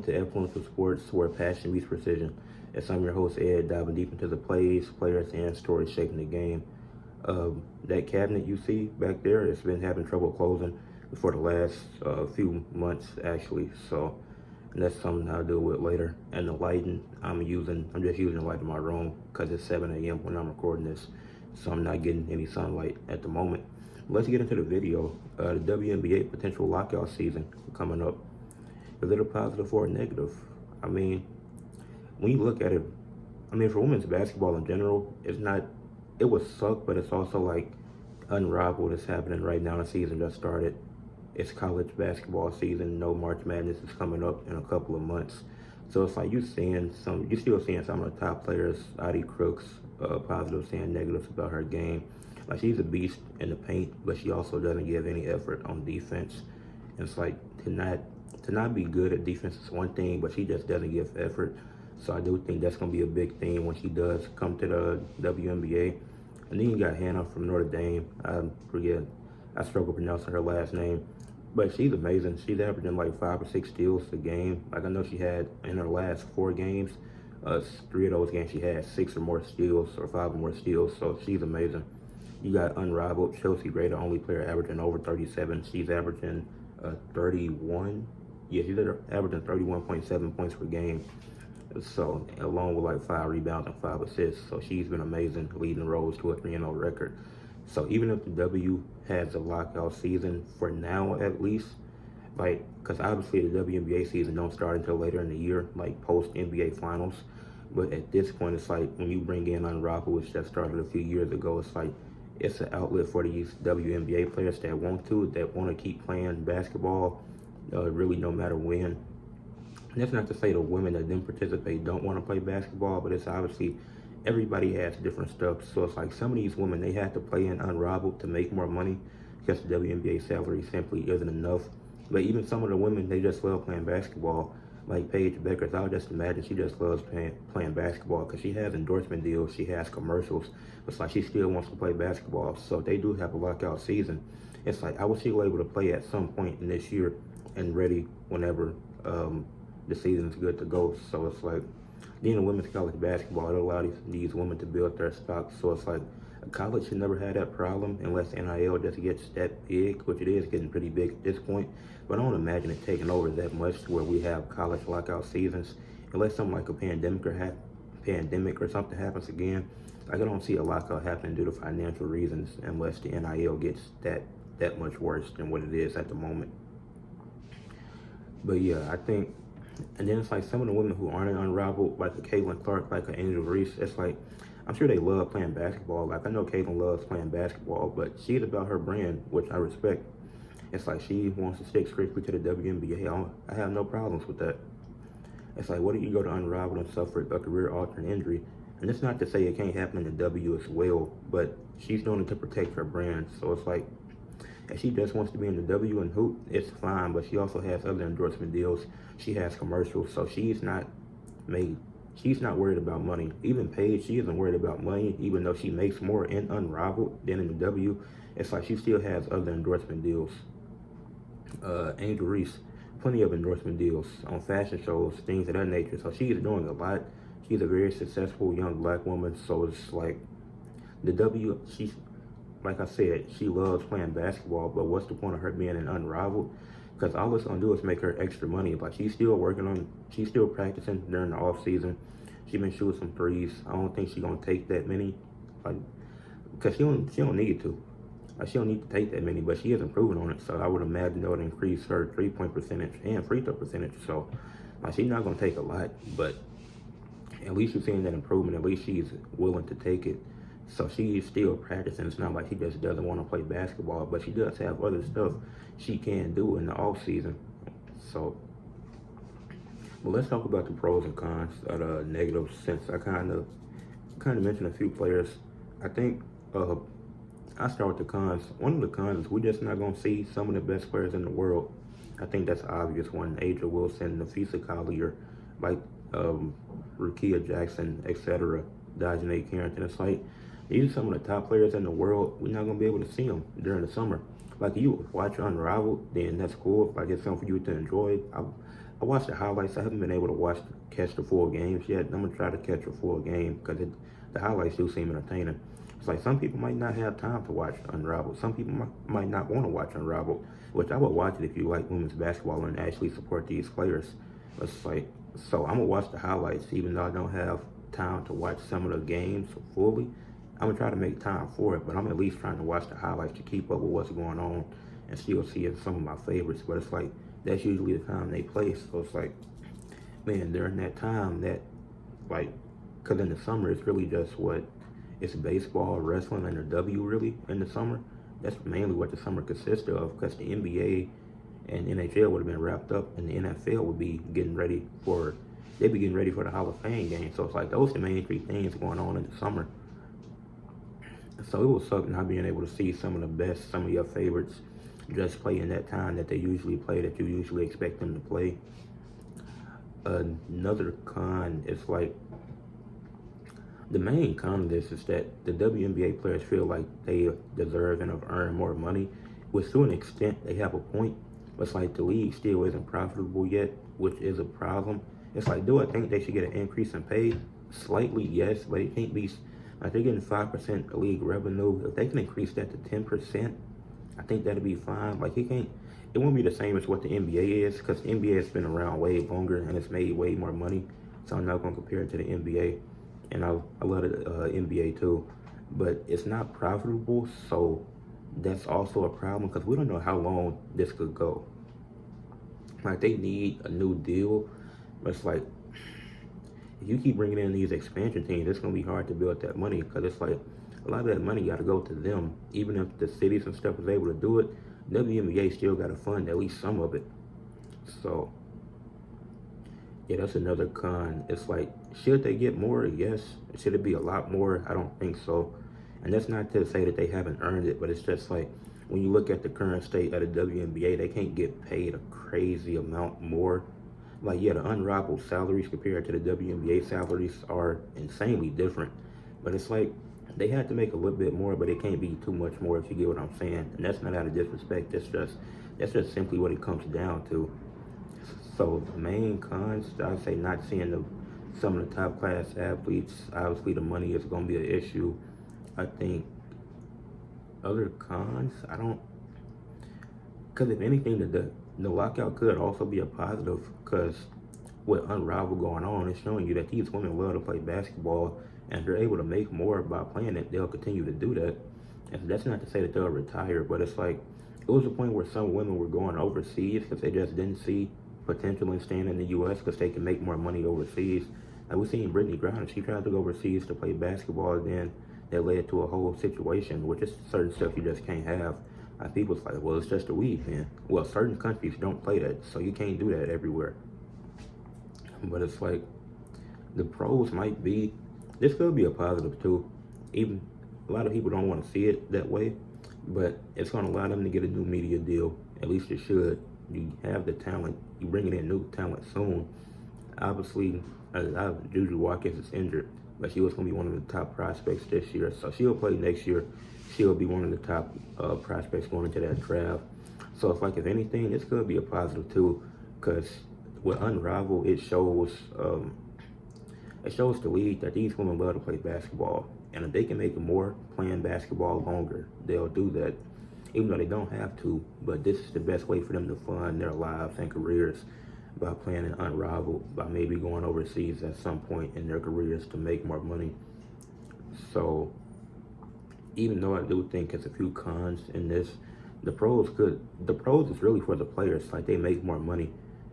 to Ed Fluential Sports, where passion meets precision. As I'm your host, Ed, diving deep into the plays, players, and stories shaping the game. That cabinet you see back there, it's been having trouble closing for the last few months, actually. So that's something I'll deal with later. And the lighting, I'm just using the light in my room because it's 7 a.m. when I'm recording this, so I'm not getting any sunlight at the moment. Let's get into the video. The WNBA potential lockout season coming up. Is it a positive or a negative? I mean, when you look at it, for women's basketball in general, it would suck, but it's also like unrivaled. It's happening right now. The season just started. It's college basketball season. No March Madness is coming up in a couple of months. So it's like you're still seeing some of the top players, Adi Crooks, positives and negatives about her game. Like, she's a beast in the paint, but she also doesn't give any effort on defense. And it's like to not be good at defense is one thing, but she just doesn't give effort. So I do think that's going to be a big thing when she does come to the WNBA. And then you got Hannah from Notre Dame. I struggle pronouncing her last name, but she's amazing. She's averaging like 5 or 6 steals a game. Like, I know she had in her last 4 games, 3 of those games she had 6 or more steals or 5 or more steals. So she's amazing. You got unrivaled Chelsea Gray, the only player averaging over 37. She's averaging 31. Yeah, she's averaging 31.7 points per game. So, along with like 5 rebounds and 5 assists. So she's been amazing, leading the Rose to a 3-0 record. So even if the W has a lockout season for now, at least, like, because obviously the WNBA season don't start until later in the year, like post NBA Finals. But at this point, it's like when you bring in unrivaled, which just started a few years ago, it's like it's an outlet for these WNBA players that want to keep playing basketball, really no matter when. And that's not to say the women that didn't participate don't want to play basketball, but it's obviously everybody has different stuff. So it's like some of these women, they have to play in unrivaled to make more money because the WNBA salary simply isn't enough. But even some of the women, they just love playing basketball. Like Paige Beckers, I would just imagine she just loves playing basketball because she has endorsement deals, she has commercials. It's like she still wants to play basketball. So they do have a lockout season. It's like I wish she was able to play at some point in this year and ready whenever the season's good to go. So it's like, being a women's college basketball, it allows these women to build their stock. So it's like college should never have that problem unless NIL just gets that big, which it is getting pretty big at this point. But I don't imagine it taking over that much to where we have college lockout seasons, unless something like a pandemic or something happens again. Like, I don't see a lockout happening due to financial reasons unless the NIL gets that much worse than what it is at the moment. But yeah, I think. And then it's like some of the women who aren't unrivaled, like a Caitlin Clark, like a Angel Reese, it's like, I'm sure they love playing basketball. Like, I know Caitlin loves playing basketball, but she's about her brand, which I respect. It's like she wants to stick strictly to the WNBA. I have no problems with that. It's like, what if you go to unrivaled and suffer a career-altering injury? And it's not to say it can't happen in the W as well, but she's doing it to protect her brand. So it's like, if she just wants to be in the W and hoop, it's fine, but she also has other endorsement deals. She has commercials, so she's not worried about money. Even Paige, she isn't worried about money, even though she makes more in unrivaled than in the W. It's like she still has other endorsement deals. Angel Reese, plenty of endorsement deals on fashion shows, things of that nature. So she's doing a lot. She's a very successful young black woman. So it's like the W, like I said, she loves playing basketball, but what's the point of her being an unrivaled? Because all it's going to do is make her extra money. Like, she's still practicing during the off season. She's been shooting some threes. I don't think she's going to take that many, like, because she don't need to. Like, she don't need to take that many, but she is improving on it. So I would imagine that would increase her 3-point percentage and free throw percentage. So, like, she's not going to take a lot, but at least you're seeing that improvement. At least she's willing to take it. So she's still practicing. It's not like she just doesn't want to play basketball, but she does have other stuff she can do in the off season. So, well, let's talk about the pros and cons of the negatives, since I kind of mentioned a few players. I think I start with the cons. One of the cons is we're just not going to see some of the best players in the world. I think that's an obvious one. Aja Wilson, Nafisa Collier, like Rukia Jackson, etc., Dajane Carrington. It's like, these are some of the top players in the world. We're not going to be able to see them during the summer. Like, you watch Unrivaled, then that's cool. Like, it's something for you to enjoy. I watched the highlights. I haven't been able to catch the full games yet. I'm gonna try to catch a full game because the highlights do seem entertaining. It's like some people might not have time to watch Unraveled. Some people might not want to watch Unraveled, which I would watch it if you like women's basketball and actually support these players. It's like, so I'm gonna watch the highlights even though I don't have time to watch some of the games fully. I'm gonna try to make time for it, but I'm at least trying to watch the highlights to keep up with what's going on and still see some of my favorites. But it's like that's usually the time they play, so it's like, man, during that time that, like, because in the summer it's really just it's baseball, wrestling, and the W really in the summer. That's mainly what the summer consists of, because the NBA and NHL would have been wrapped up, and the NFL would be they'd be getting ready for the Hall of Fame game. So it's like those are the main three things going on in the summer. So it was suck not being able to see some of your favorites just play in that time that they usually play, that you usually expect them to play. Another con is like, the main con of this is that the WNBA players feel like they deserve and have earned more money, which to an extent they have a point, but it's like the league still isn't profitable yet, which is a problem. It's like, do I think they should get an increase in pay? Slightly, yes, but it can't be, like, they're getting 5% league revenue. If they can increase that to 10%, I think that'd be fine. Like, it won't be the same as what the NBA is, because the NBA has been around way longer and it's made way more money. So I'm not going to compare it to the NBA. And I love the NBA too. But it's not profitable, so that's also a problem, because we don't know how long this could go. Like, they need a new deal, but it's like, if you keep bringing in these expansion teams, it's going to be hard to build that money, because it's like a lot of that money got to go to them. Even if the cities and stuff is able to do it, WNBA still got to fund at least some of it. So, yeah, that's another con. It's like, should they get more? Yes. Should it be a lot more? I don't think so. And that's not to say that they haven't earned it, but it's just like, when you look at the current state of the WNBA, they can't get paid a crazy amount more. Like, yeah, the unrivaled salaries compared to the WNBA salaries are insanely different. But it's like, they have to make a little bit more, but it can't be too much more, if you get what I'm saying. And that's not out of disrespect. That's just simply what it comes down to. So the main cons, I'd say not seeing some of the top class athletes. Obviously, the money is going to be an issue. I think other cons, because if anything, the lockout could also be a positive, because with Unrivaled going on, it's showing you that these women love to play basketball, and if they're able to make more by playing it, they'll continue to do that. And that's not to say that they'll retire, but it's like, it was a point where some women were going overseas because they just didn't see potential in staying in the U.S. because they can make more money overseas. Like, we've seen Brittany Griner, she tried to go overseas to play basketball, then that led to a whole situation, which is certain stuff you just can't have. Like, people's like, well, it's just a week, man. Well, certain countries don't play that, so you can't do that everywhere. But it's like, the pros might be, this could be a positive too. Even a lot of people don't want to see it that way, but it's going to allow them to get a new media deal. At least it should. You have the talent, you bringing in new talent soon. Obviously, Juju Watkins is injured, but she was going to be one of the top prospects this year, so she'll play next year. She'll be one of the top prospects going into that draft. So it's like, if anything, this could be a positive too, because with Unrivaled, it shows the league that these women love to play basketball, and if they can make more playing basketball longer, they'll do that, even though they don't have to. But this is the best way for them to fund their lives and careers, by playing in Unrivaled, by maybe going overseas at some point in their careers to make more money. So even though I do think there's a few cons in this, the pros is really for the players. Like, they make more money.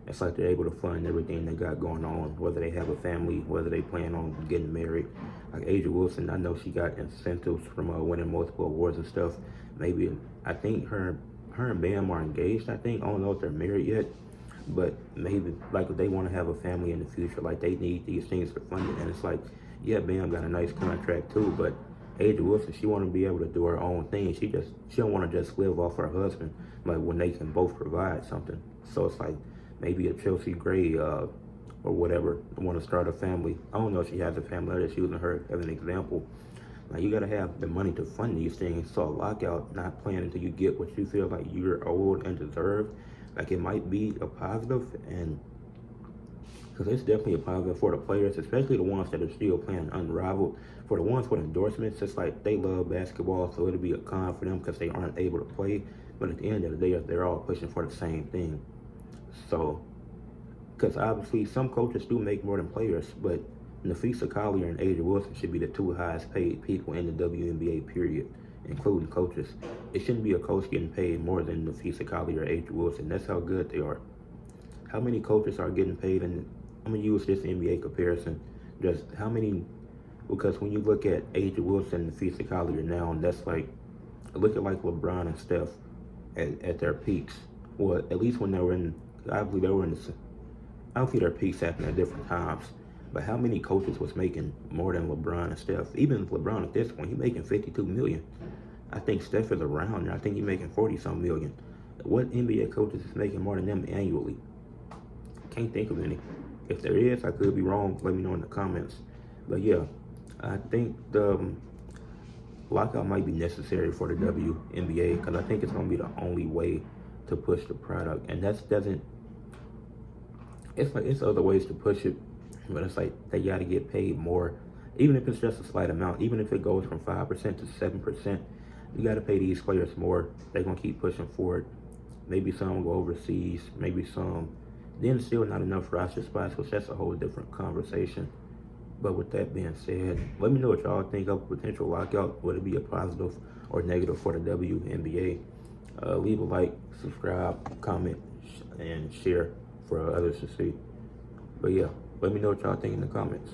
It's like they're able to fund everything they got going on, whether they have a family, whether they plan on getting married. Like A'ja Wilson, I know she got incentives from winning multiple awards and stuff. Maybe, I think her and Bam are engaged, I think. I don't know if they're married yet, but maybe, like, if they want to have a family in the future, like, they need these things for funding. And it's like, yeah, Bam got a nice contract too, but A'ja Wilson, she want to be able to do her own thing. She don't want to just live off her husband, like, when they can both provide something. So it's like, maybe a Chelsea Gray or whatever want to start a family. I don't know if she has a family. I'm just using her as an example. Like, you gotta have the money to fund these things. So a lockout, not playing until you get what you feel like you're owed and deserve, like, it might be a positive. And because it's definitely a positive for the players, especially the ones that are still playing unrivaled. For the ones with endorsements, it's like they love basketball, so it'll be a con for them because they aren't able to play. But at the end of the day, they're all pushing for the same thing. So, because obviously some coaches do make more than players, but Nafisa Collier and Aja Wilson should be the two highest paid people in the WNBA period, including coaches. It shouldn't be a coach getting paid more than Nafisa Collier or Aja Wilson. That's how good they are. How many coaches are getting paid? And I'm going to use this NBA comparison. Just how many, because when you look at Aja Wilson and Nafisa Collier now, that's like, look at like LeBron and Steph at their peaks. Well, at least when they were in, obviously they were in the, obviously their peaks happened at different times. But how many coaches was making more than LeBron and Steph? Even LeBron at this point, he's making $52 million. I think Steph is around there. I think he's making 40-some million. What NBA coaches is making more than them annually? Can't think of any. If there is, I could be wrong. Let me know in the comments. But yeah, I think the lockout might be necessary for the WNBA because I think it's going to be the only way to push the product. And that doesn't, it's like, it's other ways to push it, but it's like they got to get paid more. Even if it's just a slight amount, even if it goes from 5% to 7%, you got to pay these players more. They're going to keep pushing for it. Maybe some go overseas, maybe some. Then still not enough roster spots, which that's a whole different conversation. But with that being said, let me know what y'all think of a potential lockout. Would it be a positive or negative for the WNBA? Leave a like, subscribe, comment, and share for others to see. But yeah, let me know what y'all think in the comments.